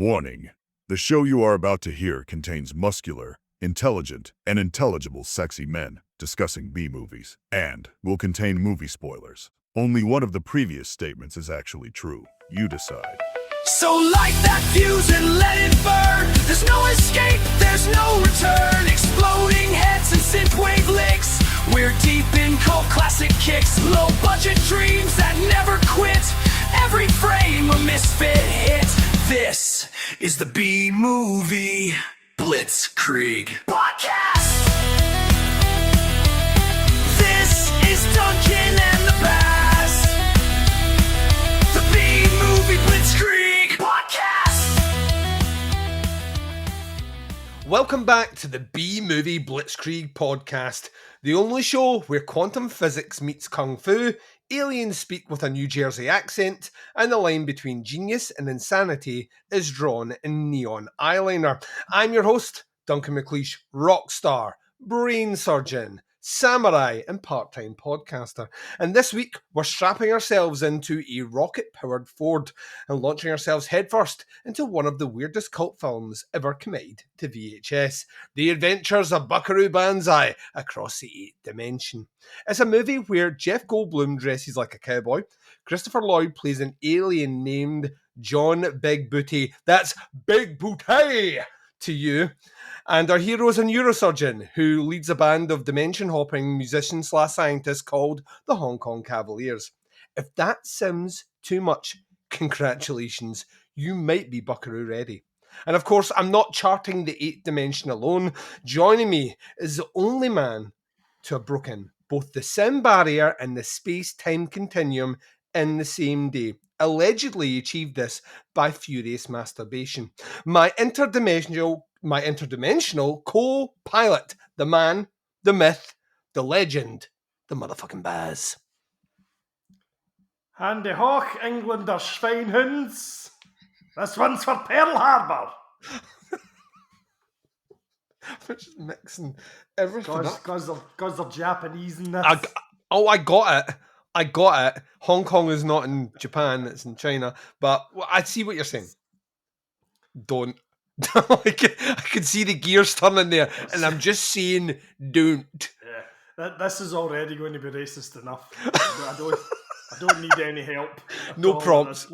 Warning: the show you are about to hear contains muscular, intelligent, and intelligible sexy men discussing B-movies, and will contain movie spoilers. Only one of the previous statements is actually true. You decide. So light that fuse and let it burn. There's no escape, there's no return. Exploding heads and synthwave licks. We're deep in cult classic kicks. Low budget dreams that never quit. Every frame a misfit hit. This is the B-Movie Blitzkrieg Podcast. This is Duncan and the Baz. The B-Movie Blitzkrieg Podcast. Welcome back to the B-Movie Blitzkrieg Podcast, the only show where quantum physics meets kung fu, aliens speak with a New Jersey accent, and the line between genius and insanity is drawn in neon eyeliner. I'm your host, Duncan McLeish, rock star, brain surgeon, samurai, and part-time podcaster. And this week, we're strapping ourselves into a rocket-powered Ford and launching ourselves headfirst into one of the weirdest cult films ever committed to VHS, The Adventures of Buckaroo Banzai Across the Eighth Dimension. It's a movie where Jeff Goldblum dresses like a cowboy, Christopher Lloyd plays an alien named John Big Booty, that's Big Booty to you, and our hero is a neurosurgeon who leads a band of dimension-hopping musicians/scientists called the Hong Kong Cavaliers. If that sounds too much, congratulations, you might be Buckaroo ready. And of course, I'm not charting the eighth dimension alone. Joining me is the only man to have broken both the sound barrier and the space-time continuum in the same day. Allegedly achieved this by furious masturbation. My interdimensional co-pilot, the man, the myth, the legend, the motherfucking Baz. Handy Hawk, Englander Schweinhunds. This one's for Pearl Harbor. We're just mixing everything up. Because they're Japanese in this. I got it. Hong Kong is not in Japan, it's in China. But I see what you're saying. Don't. I can see the gears turning there, and I'm just saying don't. Yeah, this is already going to be racist enough. I don't need any help. No props.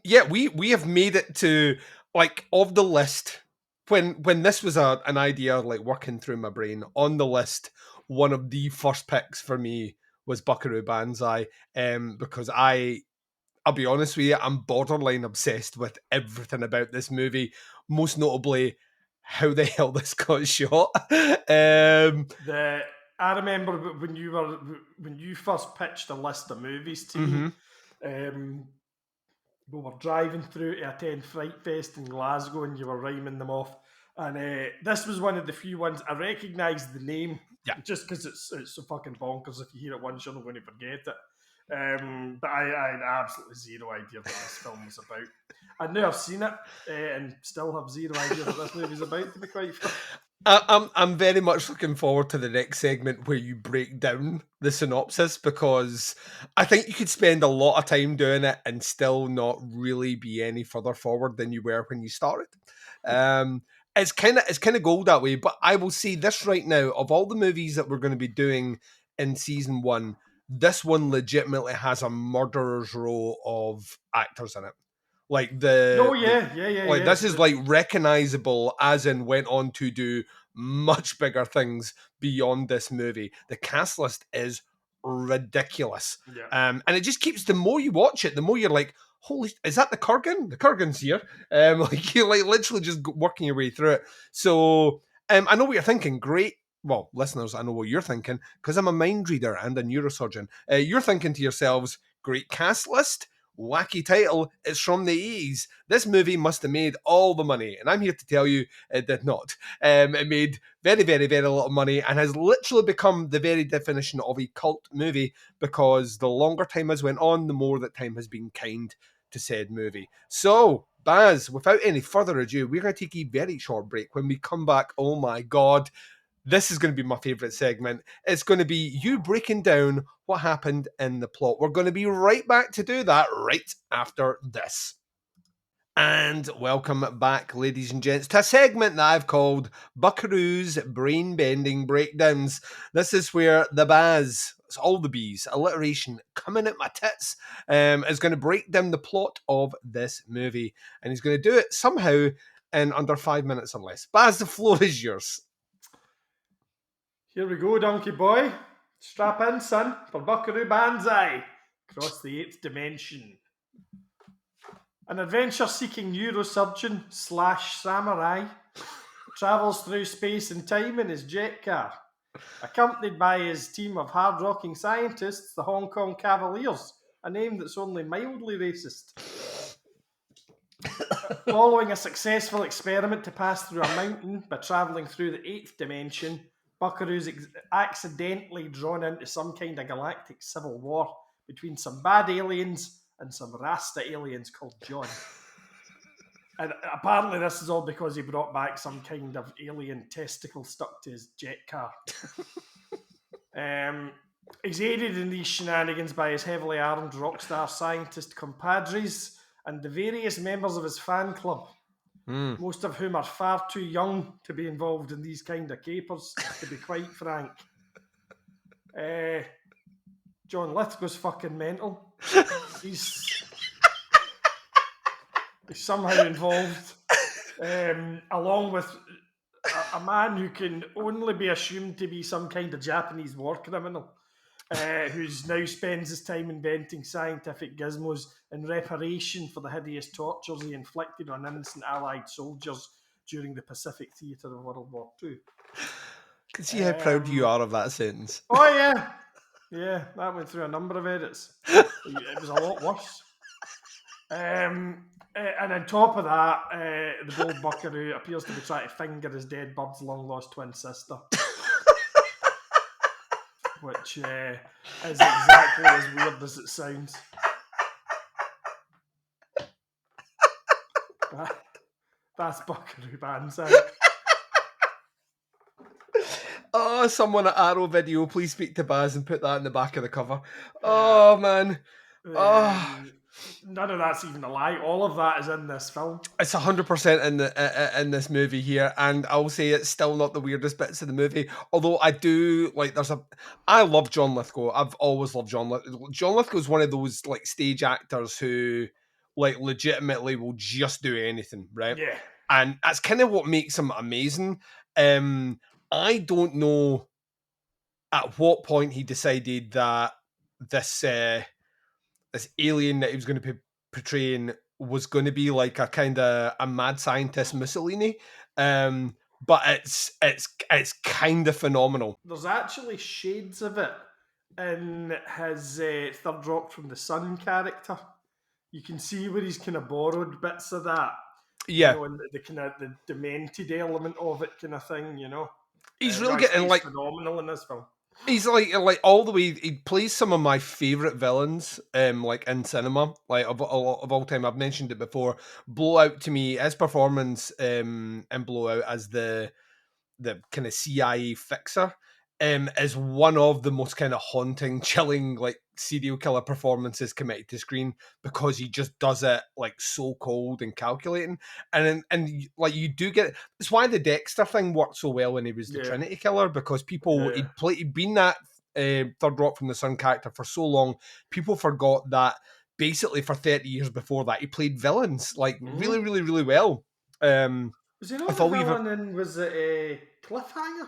Yeah, we have made it to, like, of the list. When this was an idea, like, working through my brain, on the list, one of the first picks for me was Buckaroo Banzai, because I'll be honest with you, I'm borderline obsessed with everything about this movie, most notably how the hell this got shot. I remember when you first pitched a list of movies to me. We were driving through to attend Fright Fest in Glasgow, and you were rhyming them off. And this was one of the few ones I recognised the name, just because it's so fucking bonkers. If you hear it once, you're not going to forget it. But I had absolutely zero idea what this film was about. I know I've seen it and still have zero idea what this movie's about, to be quite fair. I'm very much looking forward to the next segment where you break down the synopsis, because I think you could spend a lot of time doing it and still not really be any further forward than you were when you started. It's kind of gold that way, but I will say this right now: of all the movies that we're going to be doing in season 1, this one legitimately has a murderer's row of actors in it. Like this is like recognizable, as in went on to do much bigger things beyond this movie. The cast list is ridiculous, and it just keeps, the more you watch it, the more you're like, holy, is that the Kurgan? The Kurgan's here. Like, you're like literally just working your way through it. So I know what you're thinking. Great. Well, listeners, I know what you're thinking, because I'm a mind reader and a neurosurgeon. You're thinking to yourselves, great cast list, wacky title, it's from the 80s. This movie must have made all the money. And I'm here to tell you it did not. It made very, very, very little money and has literally become the very definition of a cult movie, because the longer time has went on, the more that time has been kind to said movie. So, Baz, without any further ado, we're going to take a very short break. When we come back, oh my God, this is going to be my favourite segment. It's going to be you breaking down what happened in the plot. We're going to be right back to do that right after this. And welcome back, ladies and gents, to a segment that I've called Buckaroo's Brain-Bending Breakdowns. This is where the Baz, it's all the B's, alliteration coming at my tits, is going to break down the plot of this movie. And he's going to do it somehow in under 5 minutes or less. Baz, the floor is yours. Here we go, donkey boy. Strap in, son, for Buckaroo Banzai. Across the 8th dimension. An adventure-seeking neurosurgeon / samurai travels through space and time in his jet car, accompanied by his team of hard-rocking scientists, the Hong Kong Cavaliers, a name that's only mildly racist. Following a successful experiment to pass through a mountain by travelling through the 8th dimension, Buckaroo's accidentally drawn into some kind of galactic civil war between some bad aliens and some Rasta aliens called John. And apparently this is all because he brought back some kind of alien testicle stuck to his jet car. He's aided in these shenanigans by his heavily armed rockstar scientist compadres and the various members of his fan club, most of whom are far too young to be involved in these kind of capers, to be quite frank. John Lithgow's fucking mental. He's somehow involved, along with a man who can only be assumed to be some kind of Japanese war criminal, who's now spends his time inventing scientific gizmos in reparation for the hideous tortures he inflicted on innocent Allied soldiers during the Pacific theatre of World War II. I can see how proud you are of that sentence. Oh, yeah. Yeah, that went through a number of edits. It was a lot worse. And on top of that, the bold Buckaroo appears to be trying to finger his dead bird's long-lost twin sister. Which is exactly as weird as it sounds. That's Buckaroo Banzai. Oh, someone at Arrow Video, please speak to Baz and put that in the back of the cover. Oh, man. None of that's even a lie. All of that is in this film. It's 100% in this movie here, and I'll say it's still not the weirdest bits of the movie. Although I do like, I love John Lithgow. I've always loved John Lithgow. John Lithgow is one of those like stage actors who, like, legitimately will just do anything, right? Yeah, and that's kind of what makes him amazing. I don't know at what point he decided that this alien that he was going to be portraying was going to be like a kind of a mad scientist Mussolini, but it's kind of phenomenal. There's actually shades of it in his Third Rock from the Sun character. You can see where he's kind of borrowed bits of that. Yeah, you know, and the kind of the demented element of it, kind of thing. You know, he's really getting like phenomenal in this film. He's like all the way. He plays some of my favorite villains, like in cinema, like of all time. I've mentioned it before. Blowout, to me, his performance in Blowout as the kind of CIA fixer, is one of the most kind of haunting, chilling, like serial killer performances committed to screen, because he just does it like so cold and calculating, and like you do get. It's why the Dexter thing worked so well when he was the Trinity Killer, because people he'd been that Third Rock from the Sun character for so long, people forgot that basically for 30 years before that he played villains like really, really, really well. Was he not the villain in, was it a Cliffhanger?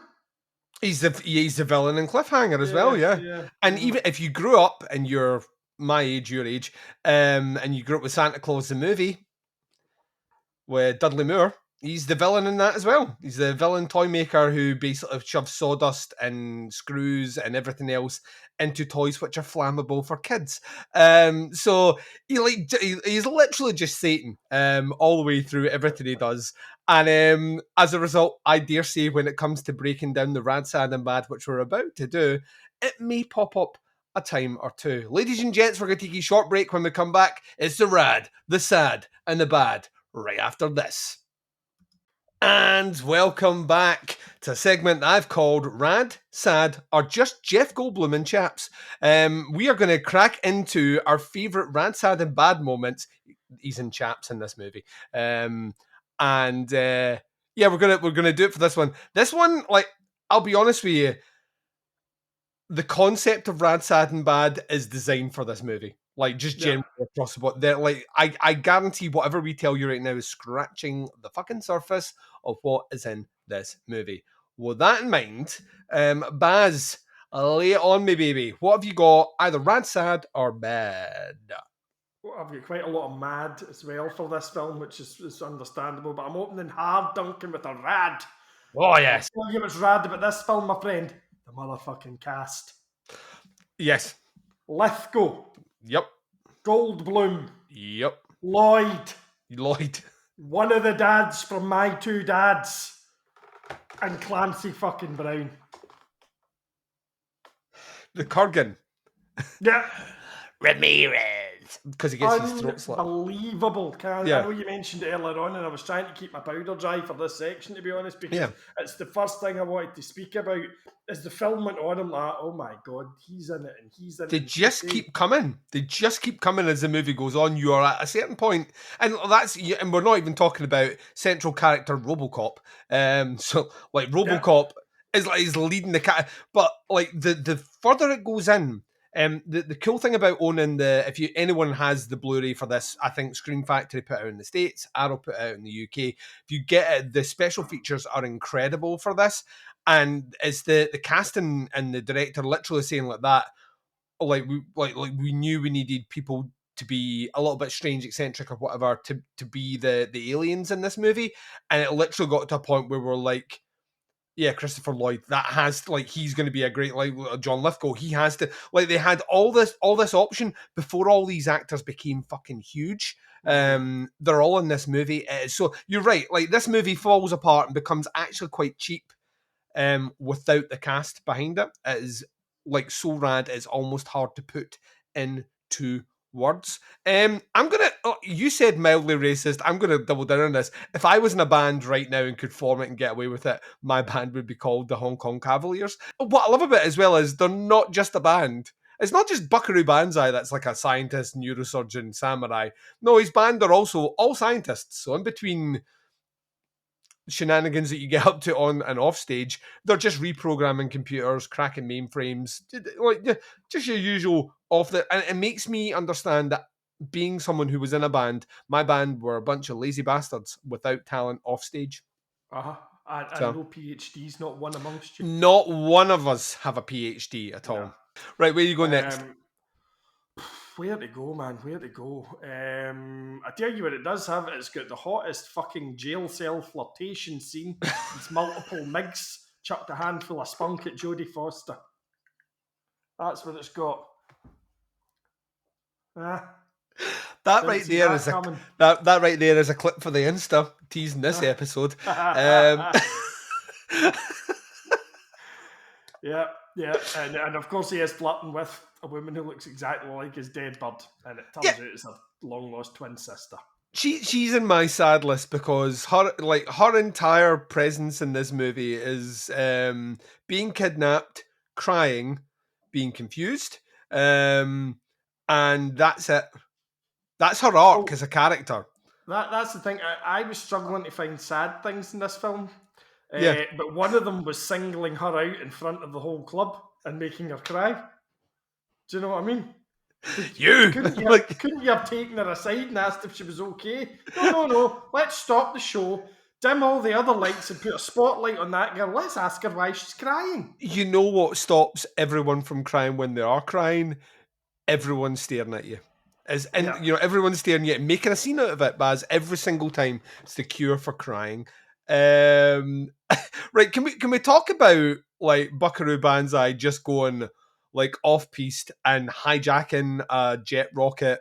He's the villain in Cliffhanger as well, yeah. And even if you grew up and you're my age, your age, and you grew up with Santa Claus the movie with Dudley Moore, he's the villain in that as well. He's the villain toy maker who basically shoves sawdust and screws and everything else into toys which are flammable for kids. So he's literally just Satan all the way through everything he does. And as a result, I dare say when it comes to breaking down the rad, sad and bad, which we're about to do, it may pop up a time or two. Ladies and gents, we're going to take a short break. When we come back, it's the rad, the sad and the bad right after this. And welcome back to a segment that I've called Rad, Sad, or just Jeff Goldblum and Chaps. We are going to crack into our favourite rad, sad and bad moments. he's in chaps in this movie. Yeah, we're gonna do it for this one. This one, like, I'll be honest with you, the concept of Rad, Sad, and Bad is designed for this movie. Like, just generally across the board. They're like, I guarantee whatever we tell you right now is scratching the fucking surface of what is in this movie. With that in mind, Baz, lay it on me, baby. What have you got? Either Rad, Sad, or Bad? Well, I've got quite a lot of mad as well for this film, which is understandable, but I'm opening hard, Duncan, with a rad. Oh, yes. I'll tell you what's rad about this film, my friend. The motherfucking cast. Yes. Lithgow. Yep. Goldblum. Yep. Lloyd. One of the dads from My Two Dads. And Clancy fucking Brown. The Kurgan. Yeah. Ramirez. Because he gets his throat slit. Unbelievable. I know you mentioned it earlier on, and I was trying to keep my powder dry for this section, to be honest, because it's the first thing I wanted to speak about. As the film went on, I'm like, oh my God, he's in it, and he's in it. They just keep coming. They just keep coming as the movie goes on. You are at a certain point, and we're not even talking about central character RoboCop. So like RoboCop is leading the cat, but like the further it goes in. The cool thing about owning anyone has the Blu-ray for this, I think Screen Factory put out in the States, Arrow put out in the UK. If you get it, the special features are incredible for this, and it's the casting and the director literally saying like that, we knew we needed people to be a little bit strange, eccentric, or whatever to be the aliens in this movie, and it literally got to a point where we're like. Yeah, Christopher Lloyd. That has he's going to be a great John Lithgow. He has to they had all this option before all these actors became fucking huge. They're all in this movie. So you're right. Like this movie falls apart and becomes actually quite cheap. Without the cast behind it, it is so rad. It's almost hard to put into words. You said mildly racist. I'm gonna double down on this. If I was in a band right now and could form it and get away with it, my band would be called the Hong Kong Cavaliers. What I love about it as well is they're not just a band. It's not just Buckaroo Banzai that's like a scientist, neurosurgeon, samurai. No, his band are also all scientists. So in between shenanigans that you get up to on and off stage, they're just reprogramming computers, cracking mainframes, just your usual and it makes me understand that being someone who was in a band, my band were a bunch of lazy bastards without talent off stage. And no PhDs, not one amongst you. Not one of us have a PhD at all. Right, where you go next? Where to go, man? Where to go? I tell you what it does have. It's got the hottest fucking jail cell flirtation scene. It's multiple MIGs chucked a handful of spunk at Jodie Foster. That's what it's got. That right there is that right there is a clip for the Insta teasing this episode. Yeah, and of course he is flirting with a woman who looks exactly like his dead bird, and it turns out it's a long lost twin sister. She's in my sad list because her entire presence in this movie is being kidnapped, crying, being confused, and that's it. That's her arc as a character. That's the thing. I was struggling to find sad things in this film. But one of them was singling her out in front of the whole club and making her cry. Do you know what I mean? Couldn't you have taken her aside and asked if she was okay? No. Let's stop the show, dim all the other lights and put a spotlight on that girl. Let's ask her why she's crying. You know what stops everyone from crying when they are crying? Everyone's staring at you. Everyone's staring at you and making a scene out of it, Baz, every single time. It's the cure for crying. Right, can we talk about Buckaroo Banzai just going off-piste and hijacking a jet rocket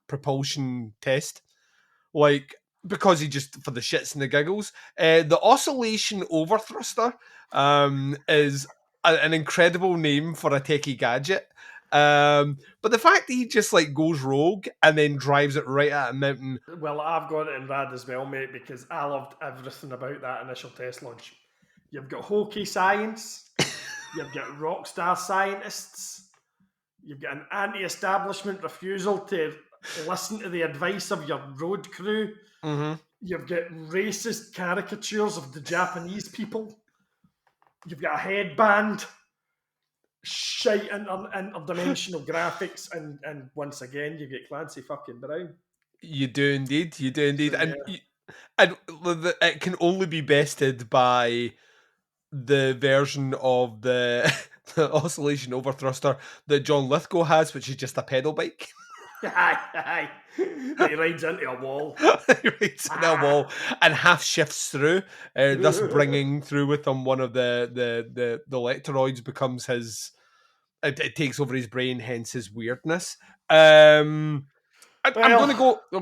propulsion test? Because he just, for the shits and the giggles. The oscillation overthruster is an incredible name for a techie gadget. But the fact that he just goes rogue and then drives it right at a mountain. Well, I've got it in rad as well, mate, because I loved everything about that initial test launch. You've got hokey science, you've got rock star scientists, you've got an anti-establishment refusal to listen to the advice of your road crew. Mm-hmm. You've got racist caricatures of the Japanese people. You've got a headband, shite interdimensional graphics, and once again, you get Clancy fucking Brown. You do indeed. You do indeed. So, And yeah. and it can only be bested by the version of the, the oscillation overthruster that John Lithgow has, which is just a pedal bike. Aye. That he rides into a wall. He rides in a wall and half shifts through, thus bringing through with him one of the Lectroids becomes his. It takes over his brain, hence his weirdness. I'm going to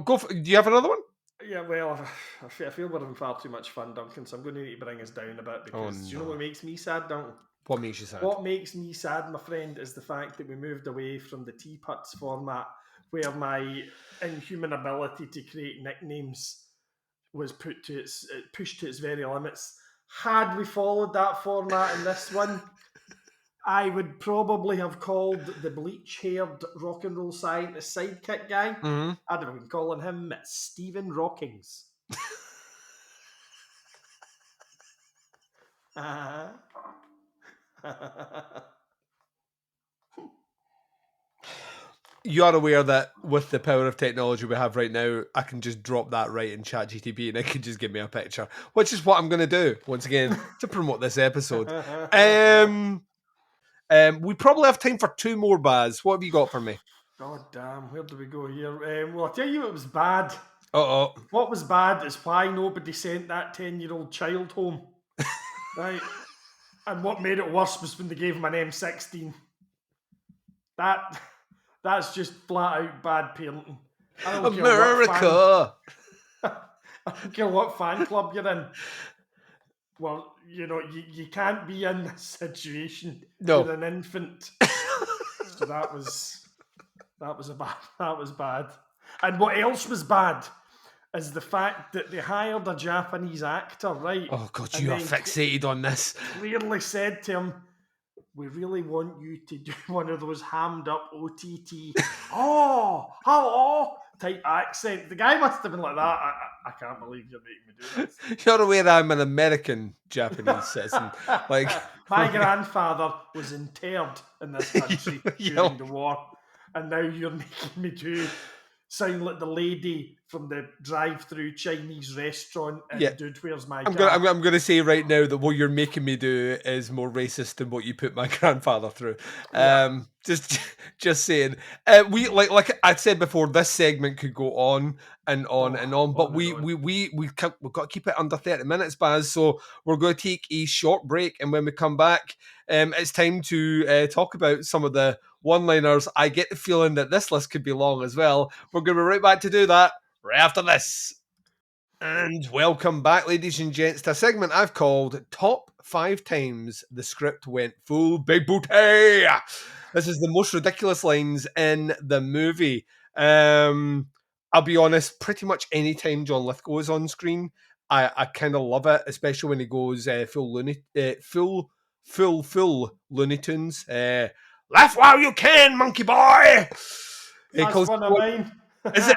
go. Do you have another one? Yeah, well, I feel we're having far too much fun, Duncan, so I'm going to need to bring us down a bit because you know what makes me sad, Duncan? What makes you sad? What makes me sad, my friend, is the fact that we moved away from the teapots format where my inhuman ability to create nicknames was pushed to its very limits. Had we followed that format in this one, I would probably have called the bleach-haired rock and roll scientist sidekick guy. Mm-hmm. I'd have been calling him Stephen Rockings. You are aware that with the power of technology we have right now, I can just drop that right in ChatGTP and it can just give me a picture, which is what I'm going to do once again to promote this episode. We probably have time for 2 more, Baz. What have you got for me? God damn, where do we go here? Well, I'll tell you what was bad. Uh-oh. What was bad is why nobody sent that 10-year-old child home. Right? And what made it worse was when they gave him an M16. That's just flat out bad parenting. I don't America! I don't care what fan club you're in. Well, you know, you can't be in this situation with an infant. So that was bad. And what else was bad is the fact that they hired a Japanese actor, right? Oh God, you are fixated on this. Clearly said to him, we really want you to do one of those hammed up OTT, hello type accent. The guy must have been like that. I can't believe you're making me do this. You're aware I'm an American Japanese citizen. Like my grandfather was interred in this country during the war, and now you're making me do sound like the lady from the drive-through Chinese restaurant and Dude, where's my car? I'm going to say right now that what you're making me do is more racist than what you put my grandfather through. Just saying. We like I said before, this segment could go on and on and on, but we've got to keep it under 30 minutes, Baz. So we're going to take a short break, and when we come back, it's time to talk about some of the one-liners. I get the feeling that this list could be long as well. We're going to be right back to do that right after this. And welcome back, ladies and gents, to a segment I've called Top 5 Times the Script Went Full Big Booty. This is the most ridiculous lines in the movie. I'll be honest, pretty much any time John Lithgow is on screen, I kind of love it, especially when he goes full Looney Tunes. Laugh while you can, monkey boy! That's one of mine. Is it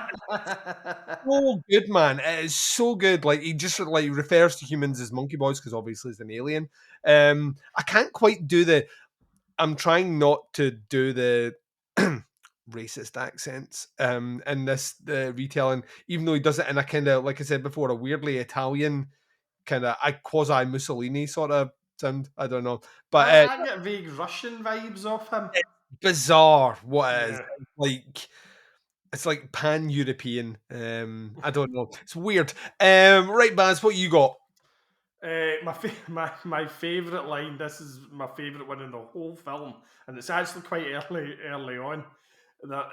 so good, man? It is so good. Like he just like refers to humans as monkey boys because obviously he's an alien. I can't quite do the. I'm trying not to do the racist accents in this retelling, even though he does it in a kind of, like I said before, a weirdly Italian kind of quasi Mussolini sort of sound. I don't know, but I get vague Russian vibes off him. It's bizarre. What it is like? It's like pan-European. I don't know. It's weird. Right, Baz, what you got? My favourite line. This is my favourite one in the whole film, and it's actually quite early on. That,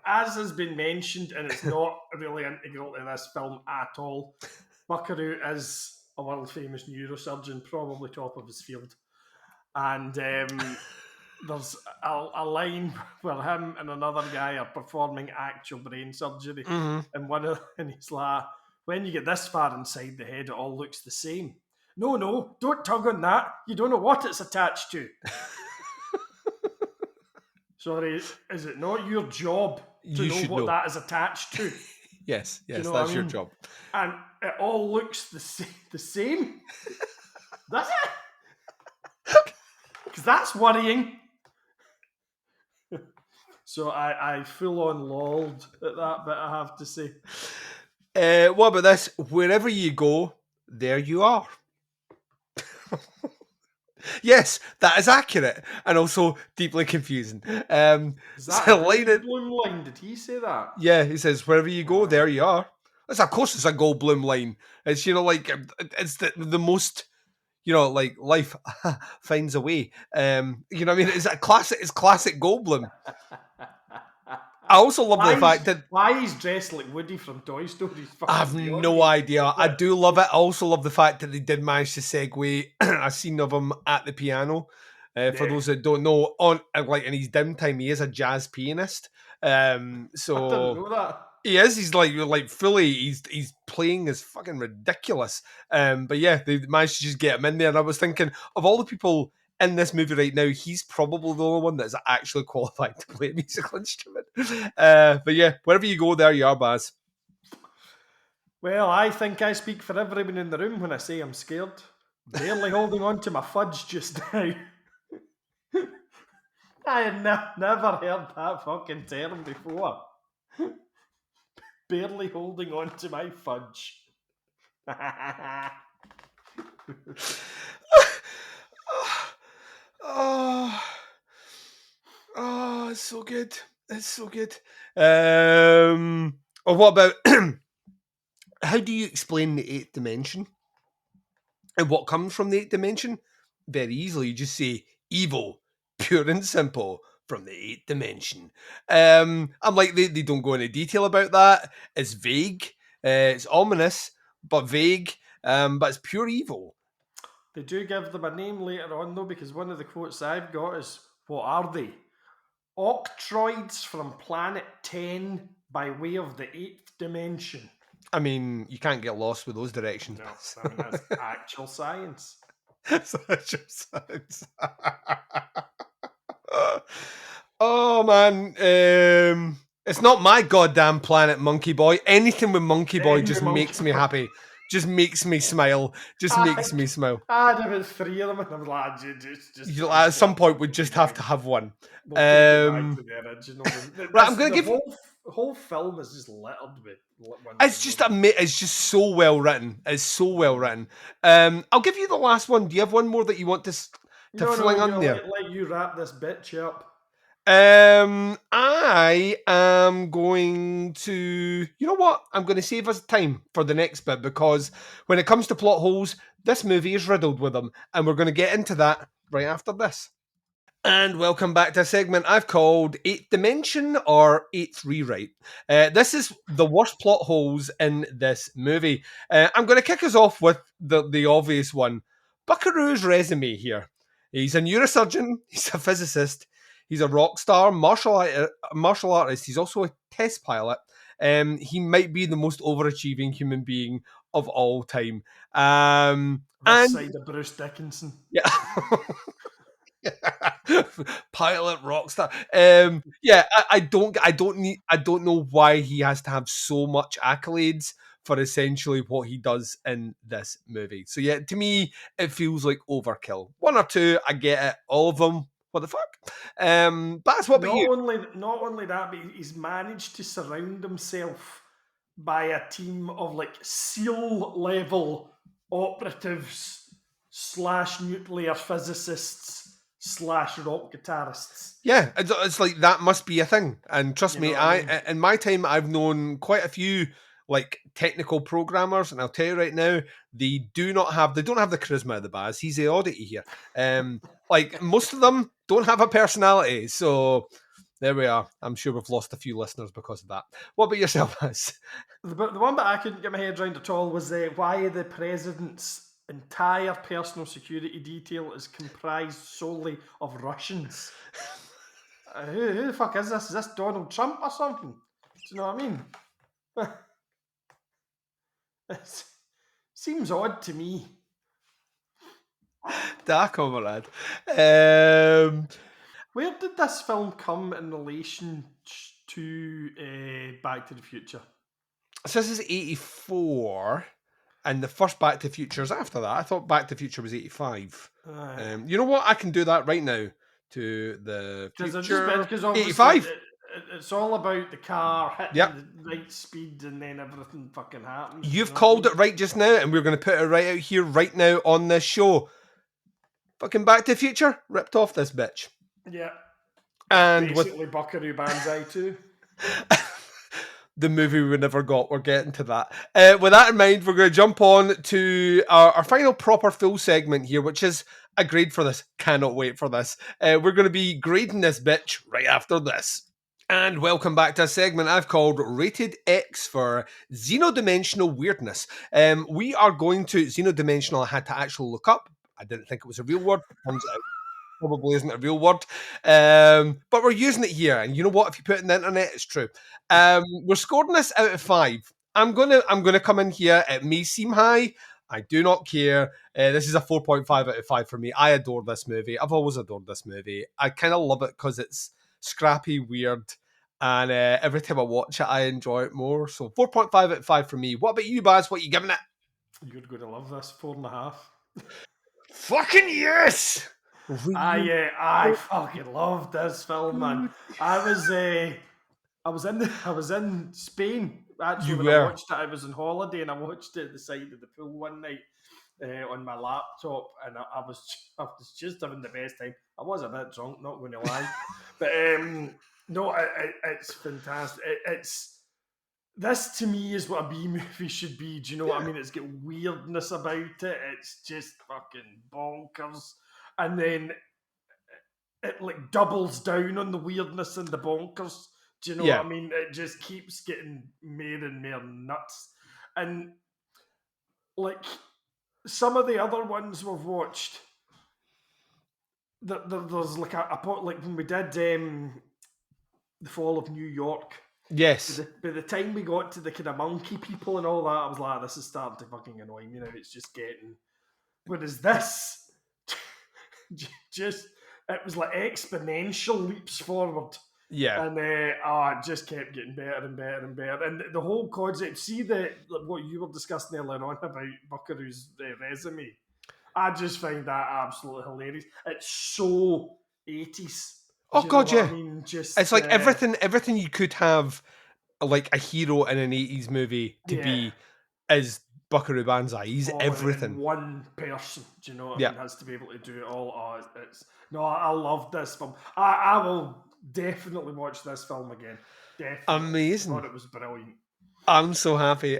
as has been mentioned, and it's not really integral to this film at all. Buckaroo is a world famous neurosurgeon, probably top of his field, and there's a line where him and another guy are performing actual brain surgery, and he's like, when you get this far inside the head, it all looks the same. No, don't tug on that. You don't know what it's attached to. Sorry, is it not your job You know should what know. that is attached to. Yes, you yes, know what that's I your mean? job. And it all looks the same. Does it? Because that's worrying. So I full on lolled at that bit, I have to say. What about this? Wherever you go, there you are. Yes, that is accurate and also deeply confusing. Is So that a line it- Goldblum line? Did he say that? yeah, he says, wherever you go, there you are. That's, of course, it's a Goldblum line. It's, like, it's the most, like, life finds a way. You know what I mean? It's classic Goldblum. I also love the fact that why he's dressed like Woody from Toy Story. I have no idea. I do love it. I also love the fact that they did manage to segue a scene of him at the piano. For those that don't know, in his downtime, he is a jazz pianist. I didn't know that. He is. He's like fully. He's playing is fucking ridiculous. But yeah, they managed to just get him in there. And I was thinking of all the people in this movie right now, he's probably the only one that is actually qualified to play a musical instrument. But yeah, wherever you go, there you are, Baz. Well, I think I speak for everyone in the room when I say I'm scared. Barely holding on to my fudge just now. I had never heard that fucking term before. Barely holding on to my fudge. Oh, it's so good. It's so good. Or what about how do you explain the eighth dimension? And what comes from the eighth dimension? Very easily, you just say evil, pure and simple, from the eighth dimension. I'm like, they don't go into detail about that. It's vague, it's ominous, but vague, but it's pure evil. They do give them a name later on, though, because one of the quotes I've got is, what are they? Octroids from planet 10 by way of the 8th dimension. I mean, you can't get lost with those directions. No, I mean, that's actual science. That's actual science. Oh, man. It's not my goddamn planet, Monkey Boy. Anything with Monkey Boy just makes me happy. Just makes me smile. Just makes me smile. I had about 3 of them, and I'm like, At some point, we just have to have one. We'll take it back to the original. Right, I'm going to give the whole film is just littered with. It's just so well written. It's so well written. I'll give you the last one. Do you have one more that you want to fling on there? Let you wrap this bitch up. I am going to. You know what? I'm going to save us time for the next bit because when it comes to plot holes, this movie is riddled with them, and we're going to get into that right after this. And welcome back to a segment I've called Eighth Dimension or Eighth Rewrite. This is the worst plot holes in this movie. I'm going to kick us off with the obvious one. Buckaroo's resume here. He's a neurosurgeon. He's a physicist. He's a rock star, martial artist. He's also a test pilot. He might be the most overachieving human being of all time. Side of Bruce Dickinson. Yeah. Pilot, rock star. I don't know why he has to have so much accolades for essentially what he does in this movie. So yeah, to me, it feels like overkill. 1 or 2, I get it. All of them, what the fuck? But that's what about you? Not only that, but he's managed to surround himself by a team of like SEAL level operatives / nuclear physicists / rock guitarists. Yeah, it's like that must be a thing. And trust me, in my time, I've known quite a few like technical programmers, and I'll tell you right now, they don't have the charisma of the Baz. He's the oddity here. Like most of them don't have a personality. So there we are. I'm sure we've lost a few listeners because of that. What about yourself, Baz? The one that I couldn't get my head around at all was why the president's entire personal security detail is comprised solely of Russians. Who the fuck is this? Is this Donald Trump or something? Do you know what I mean? It seems odd to me. Da, comrade. Where did this film come in relation to Back to the Future. So this is 84, and the first Back to the Future is after that. I thought Back to the Future was 85. You know what? I can do that right now. To the future. Because 85. It's all about the car hitting Yep. the right speed and then everything fucking happens. You've called it right just now, and we're going to put it right out here, right now on this show. Fucking Back to the Future ripped off this bitch. Yeah. And basically Buckaroo Banzai too. The movie we never got. We're getting to that. With that in mind, we're going to jump on to our final proper full segment here, which is a grade for this. Cannot wait for this. We're going to be grading this bitch right after this. And welcome back to a segment I've called Rated X for Xenodimensional Weirdness. We are going to... Xenodimensional I had to actually look up. I didn't think it was a real word. Turns out probably isn't a real word. But we're using it here. And you know what? If you put it in the internet, it's true. We're scoring this out of 5. I'm gonna come in here. It may seem high. I do not care. This is a 4.5 out of 5 for me. I adore this movie. I've always adored this movie. I kind of love it because it's scrappy, weird, and every time I watch it, I enjoy it more. So 4.5 out of 5 for me. What about you, Baz? What are you giving it? You're going to love this. 4.5. Fucking yes! I fucking loved this film, man. I was in Spain actually when I watched it. I was on holiday and I watched it at the side of the pool one night on my laptop, and I was just having the best time. I was a bit drunk, not going to lie, but no, it's fantastic. This to me is what a B movie should be. Do you know what I mean? It's got weirdness about it. It's just fucking bonkers. And then it like doubles down on the weirdness and the bonkers. Do you know what I mean? It just keeps getting more and more nuts. And like some of the other ones we've watched, there's like like when we did The Fall of New York. Yes. By the time we got to the kind of monkey people and all that, I was like, this is starting to fucking annoy me now. It's just getting... Whereas this... just it was like exponential leaps forward, and it just kept getting better and better and better. And the whole concept, see what you were discussing earlier on about Buckaroo's resume, I just find that absolutely hilarious. It's so 80s. Oh god, yeah. I mean, just it's like everything you could have like a hero in an 80s movie to be is Buckaroo Banzai. He's everything. One person, do you know what I mean? Has to be able to do it all. I love this film. I will definitely watch this film again. Definitely. Amazing. I thought it was brilliant. I'm so happy.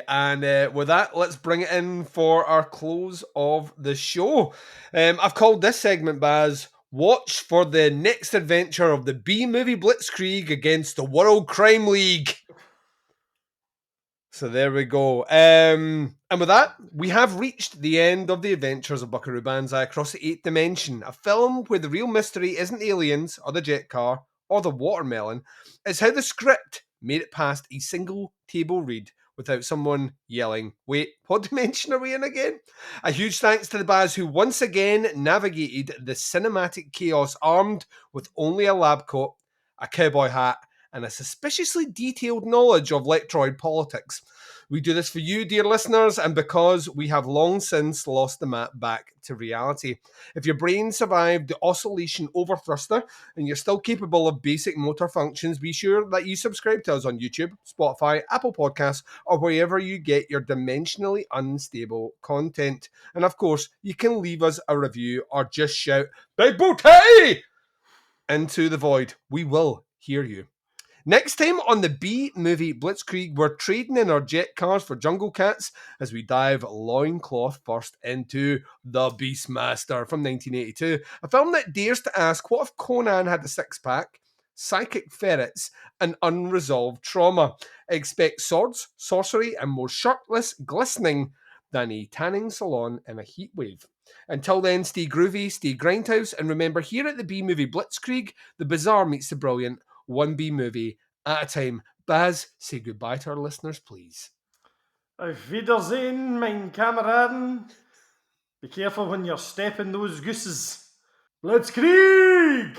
And with that, let's bring it in for our close of the show. I've called this segment, Baz, Watch for the Next Adventure of the B-Movie Blitzkrieg against the World Crime League. So there we go. And with that, we have reached the end of the adventures of Buckaroo Banzai across the 8th dimension. A film where the real mystery isn't the aliens, or the jet car, or the watermelon. It's how the script made it past a single table read without someone yelling, wait, what dimension are we in again? A huge thanks to the Baz, who once again navigated the cinematic chaos armed with only a lab coat, a cowboy hat, and a suspiciously detailed knowledge of Lectroid politics. We do this for you, dear listeners, and because we have long since lost the map back to reality. If your brain survived the oscillation overthruster and you're still capable of basic motor functions, be sure that you subscribe to us on YouTube, Spotify, Apple Podcasts, or wherever you get your dimensionally unstable content. And of course, you can leave us a review or just shout, Big Booty! into the void. We will hear you. Next time on the B-Movie Blitzkrieg, we're trading in our jet cars for jungle cats as we dive loincloth first into The Beastmaster from 1982, a film that dares to ask, what if Conan had a six-pack, psychic ferrets, and unresolved trauma? Expect swords, sorcery, and more shirtless glistening than a tanning salon in a heat wave. Until then, stay groovy, stay grindhouse, and remember, here at the B-Movie Blitzkrieg, the bizarre meets the brilliant, one B-movie at a time. Baz, say goodbye to our listeners, please. Auf Wiedersehen, mein Kameraden. Be careful when you're stepping those gooses. Blitzkrieg!